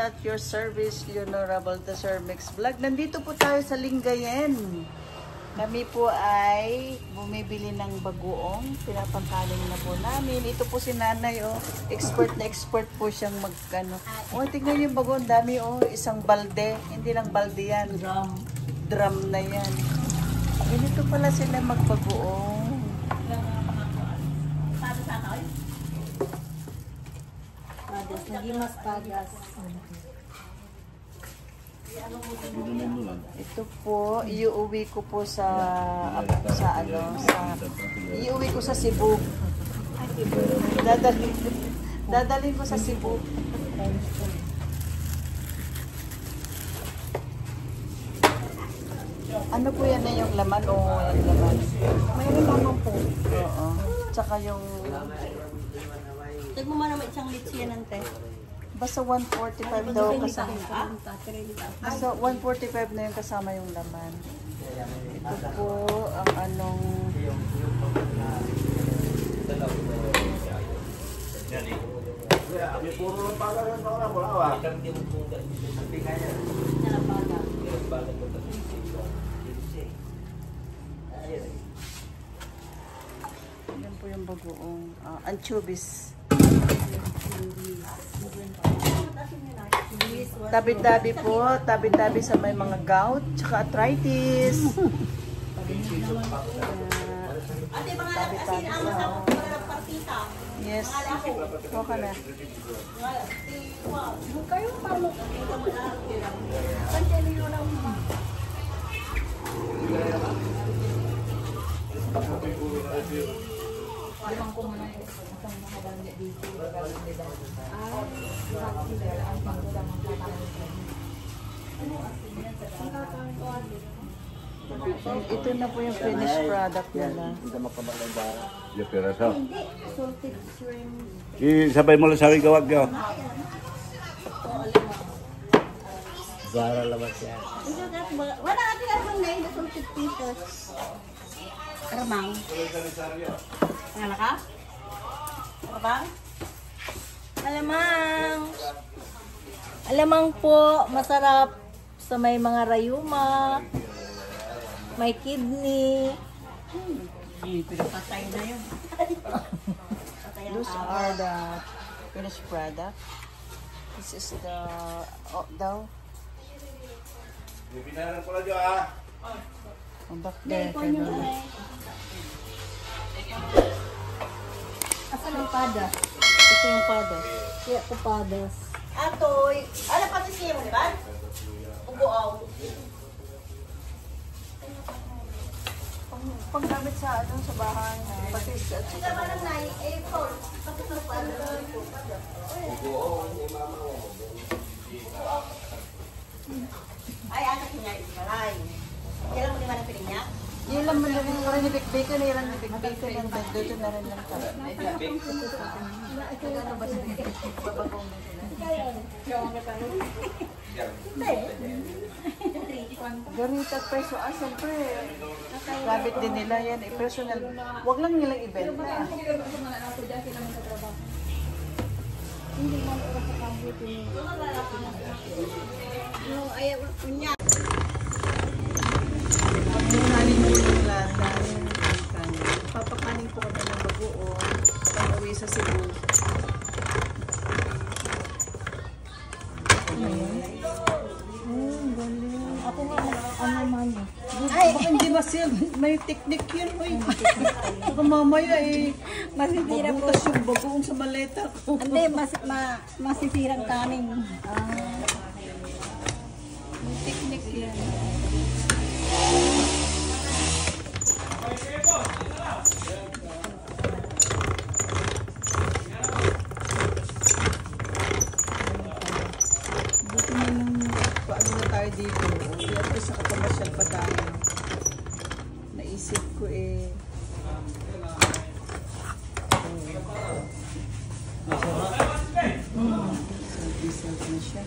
at your service, Honorable the Sir Mix Vlog. Nandito po tayo sa Lingayen. Kami po ay bumibili ng bagoong. Pinapangkaling na po namin. Ito po si Nanay, oh. Expert na expert po siyang magkano. Oh, tingnan yung bagoong. Dami, oh. Isang balde. Hindi lang balde yan. Drum na yan. Ganito pala sila magbagoong. Nagimas pagas. Ito po, iuwi ko po sa iuwi ko sa Cebu. Dadalhin ko sa Cebu. Ano po yan na yung laman o walang laman? Mayroon naman po. Oo. Tsaka yung Tigmo mo naman isang litsi yan ante. basta 145 daw kasama. Basta 145 na yung kasama yung laman. Ito po ang anong yan po yung bagoong anchovies. Tabi-tabi po, tabi-tabi sa may mga gout, tsaka arthritis. Tabi-tabi po. Yes. Kuha ka na. Kayo palo. Kanjelo lang ma. Limang ko muna isang makabanda dito. Ito na po yung finished product nila. Yung piraso. Salted shrimp. Sabay mo lang sa akin gawag yun. Bara lamat yan. Wala natin ang na yung salted pesos. Karamang. Ngala ka? Karamang? Alamang. Alamang po, masarap sa may mga rayuma, may kidney. Patay na yun. Those are the finished product. This is the daw. Bibinaran ko lang dyan ha. Ang back there. Asan yung padas? Ito yung padas. Kaya ko padas. Atoy, ano pa siya mo, di ba? Ubuaw. Paggamit sa sa bahay na patis at Sila ba nang nai? Eh, Paul. Ay, anak niya, ibalay. Kailan mo naman ang piling niya? yun lang mo lang yung rin ni bacon, yung rin ni bacon yung dito na rin lang ka. Ano ba siya? Babagong Garita peso, siyempre, gamit din nila yan, personal. Huwag lang nilang ibenta. Hindi mo oras sa kambuti niyo. Yung ayaw ko niya. Pagkunanin mo yung lata, papakanin po kami ng bagoong pag-uwi sa Cebu. Ako nga, ano man eh. Ay, baka hindi masir. May technique yun, hoy. Baka mamaya Masisira po. mabutas yung bagoong sa maleta ko. Hindi, masisirang kanin. May technique yan. Buti na lang paano na tayo dito. At least nakapamasyal pa tayo. Naisip ko Selfie na siya.